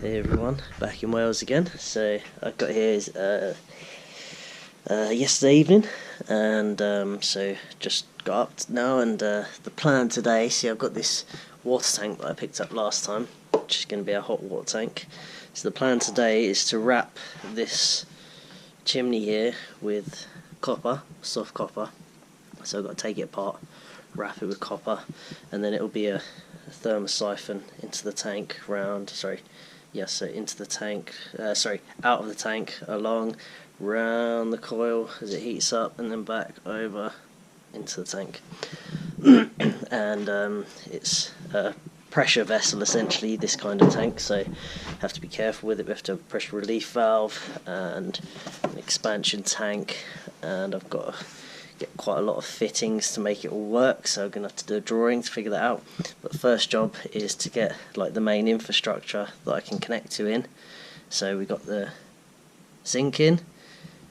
Hey everyone, back in Wales again. So I got here yesterday evening, and so just got up now, and the plan today, see I've got this water tank that I picked up last time, which is going to be a hot water tank. So the plan today is to wrap this chimney here with copper, soft copper. So I've got to take it apart, wrap it with copper, and then it'll be a thermo siphon into the tank into the tank, out of the tank, along, round the coil as it heats up, and then back over into the tank. And it's a pressure vessel essentially, this kind of tank, so you have to be careful with it. We have to have a pressure relief valve and an expansion tank, and I've got to get quite a lot of fittings to make it all work, so I'm going to have to do a drawing to figure that out. But the first job is to get like the main infrastructure that I can connect to in. So we've got the sink in,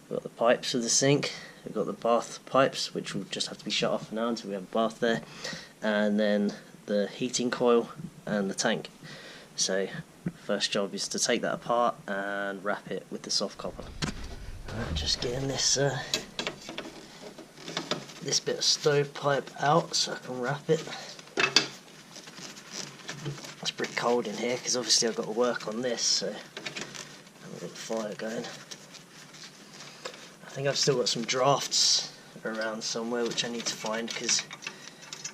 we've got the pipes for the sink, we've got the bath pipes which will just have to be shut off now until we have a bath there, and then the heating coil and the tank. So first job is to take that apart and wrap it with the soft copper. Right, just getting this bit of stovepipe out so I can wrap it. It's pretty cold in here because obviously I've got to work on this, so I've got the fire going. I think I've still got some drafts around somewhere which I need to find, because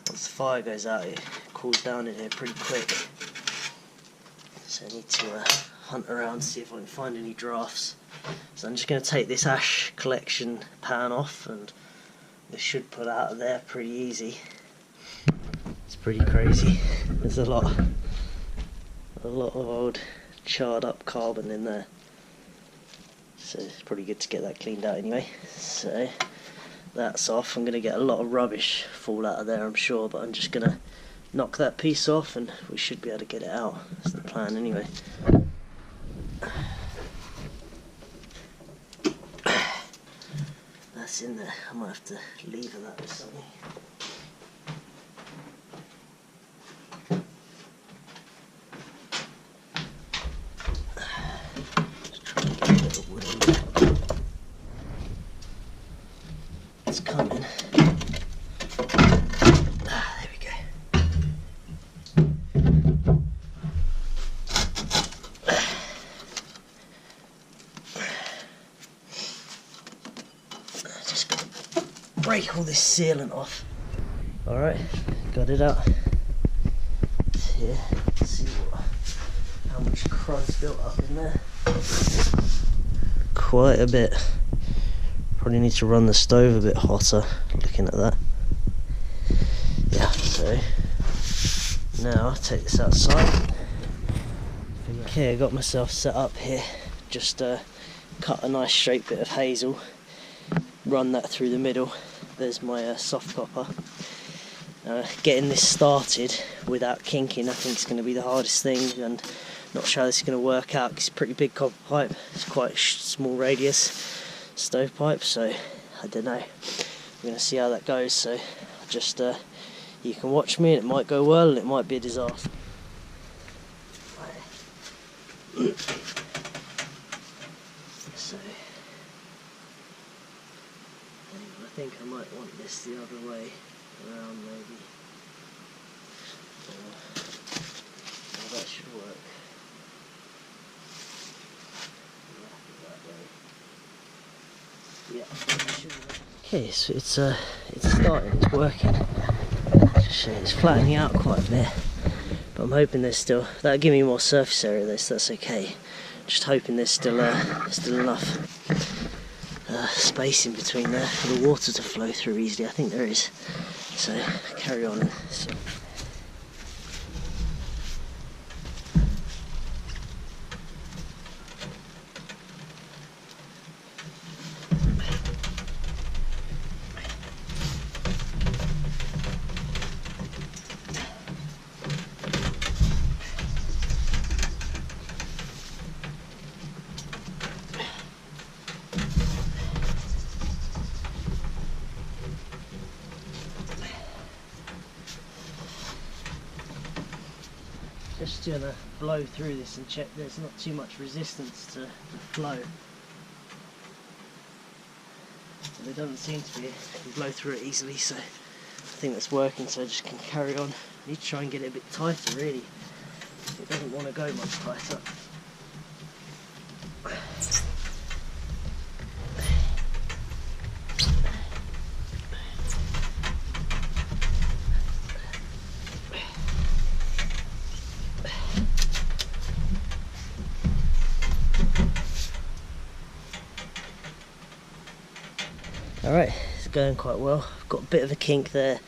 once the fire goes out it cools down in here pretty quick. So I need to hunt around to see if I can find any drafts. So I'm just going to take this ash collection pan off, and this should put out of there pretty easy. It's pretty crazy. There's a lot of old charred up carbon in there. So it's pretty good to get that cleaned out anyway. So that's off. I'm going to get a lot of rubbish fall out of there, I'm sure, but I'm just going to knock that piece off and we should be able to get it out. That's the plan anyway. That's in there. I might have to lever that with something. Just try and get a bit of wood in there. It's coming. There we go. Just got to break all this sealant off. Alright, got it out. It's here. Let's see how much crud's built up in there. Quite a bit. Probably need to run the stove a bit hotter, looking at that. Yeah, so now I'll take this outside. Okay, I got myself set up here. Just cut a nice straight bit of hazel, run that through the middle. There's my soft copper. Getting this started without kinking, I think is going to be the hardest thing, and not sure how this is going to work out because it's a pretty big copper pipe. It's quite a small radius stovepipe, so I don't know. We're going to see how that goes. So just you can watch me, and it might go well and it might be a disaster. So I think I might want this the other way around, maybe. Well, that should work. Yeah, that should work. Okay, so it's starting, it's working. It's flattening out quite a bit, but I'm hoping there's still, that'll give me more surface area there, so that's okay. Just hoping there's still enough space in between there for the water to flow through easily. I think there is. So carry on. So. just going to blow through this and check there's not too much resistance to the flow. So there doesn't seem to be. I can blow through it easily, so I think that's working, so I just can carry on. I need to try and get it a bit tighter really. It doesn't want to go much tighter. Alright, it's going quite well. I've got a bit of a kink there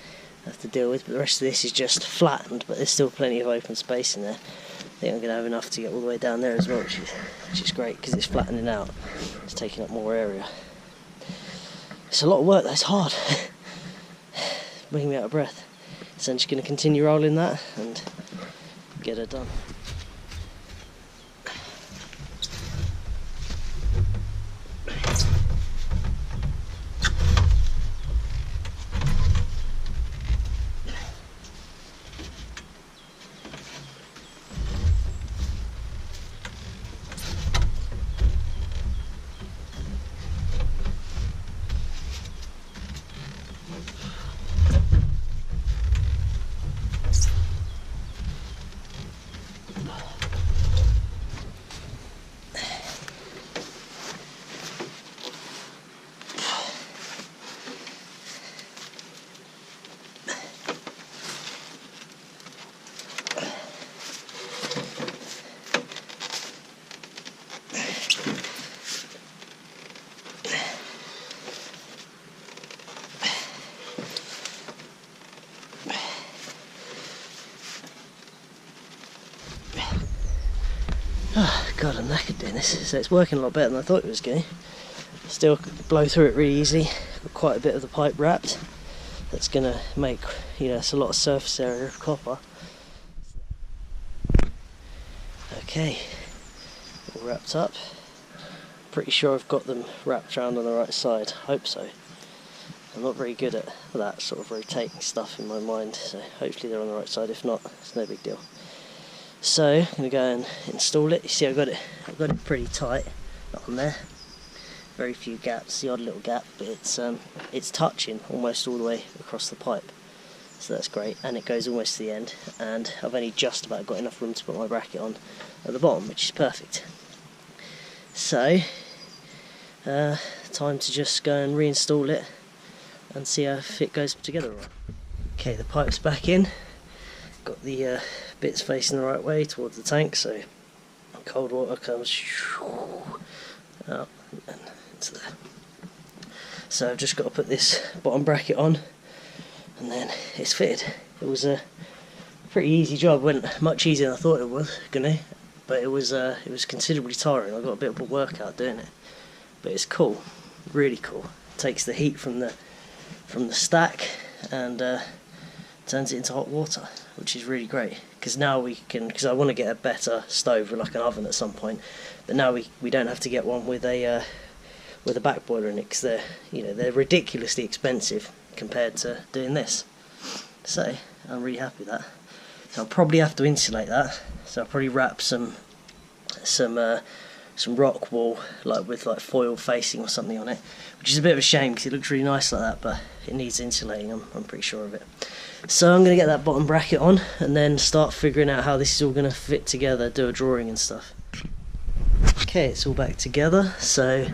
I have to deal with, but the rest of this is just flattened, but there's still plenty of open space in there. I think I'm going to have enough to get all the way down there as well, which is great because it's flattening out. It's taking up more area. It's a lot of work, that's hard. Making me out of breath. So I'm just going to continue rolling that and get it done. Oh, God, I'm knackered doing this. So it's working a lot better than I thought it was going. Still blow through it really easy. Got quite a bit of the pipe wrapped. That's going to make, it's a lot of surface area of copper. Okay, all wrapped up. Pretty sure I've got them wrapped around on the right side. Hope so. I'm not very good at that sort of rotating stuff in my mind, so hopefully they're on the right side. If not, it's no big deal. So I'm going to go and install it. You see, I've got it pretty tight on there. Very few gaps, the odd little gap, but it's touching almost all the way across the pipe. So that's great, and it goes almost to the end. And I've only just about got enough room to put my bracket on at the bottom, which is perfect. So time to just go and reinstall it and see how it goes together. Okay, the pipe's back in. Got the bits facing the right way towards the tank, so cold water comes out and into there. So I've just got to put this bottom bracket on and then it's fitted. It was a pretty easy job, went much easier than I thought it was gonna, but it was considerably tiring. I got a bit of a workout doing it, but it's cool, really cool. It takes the heat from the stack and turns it into hot water, which is really great. Because now we can, because I want to get a better stove with like an oven at some point, but now we don't have to get one with a back boiler in it, because they're ridiculously expensive compared to doing this. So I'm really happy with that. So I'll probably have to insulate that. So I'll probably wrap some rock wool with foil facing or something on it, which is a bit of a shame because it looks really nice like that, but it needs insulating. I'm pretty sure of it. So I'm going to get that bottom bracket on and then start figuring out how this is all going to fit together, do a drawing and stuff. Okay, it's all back together, so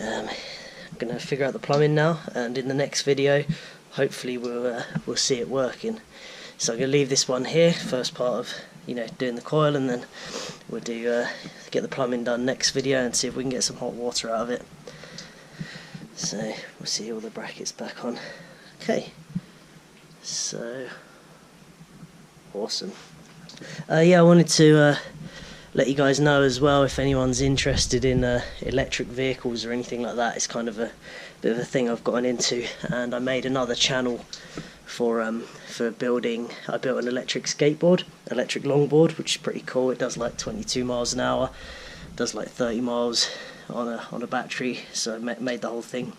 I'm going to figure out the plumbing now, and in the next video hopefully we'll see it working. So I'm going to leave this one here, first part of doing the coil, and then we'll get the plumbing done next video and see if we can get some hot water out of it. So we'll see all the brackets back on. Okay, so awesome. Yeah, I wanted to let you guys know as well, if anyone's interested in electric vehicles or anything like that. It's kind of a bit of a thing I've gotten into, and I made another channel for building. I built an electric skateboard, electric longboard, which is pretty cool. It does like 22 miles an hour, does like 30 miles on a battery. So I made the whole thing,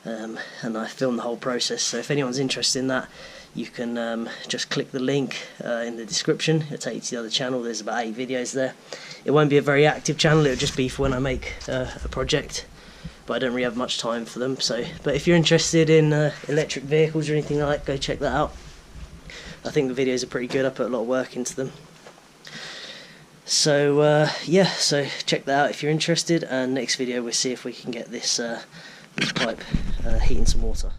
and I filmed the whole process. So if anyone's interested in that, you can just click the link in the description. It'll take you to the other channel. There's about 8 videos there. It won't be a very active channel, it'll just be for when I make a project, but I don't really have much time for them. So, but if you're interested in electric vehicles or anything like that, go check that out. I think the videos are pretty good, I put a lot of work into them. So yeah, so check that out if you're interested, and next video we'll see if we can get this pipe heating some water.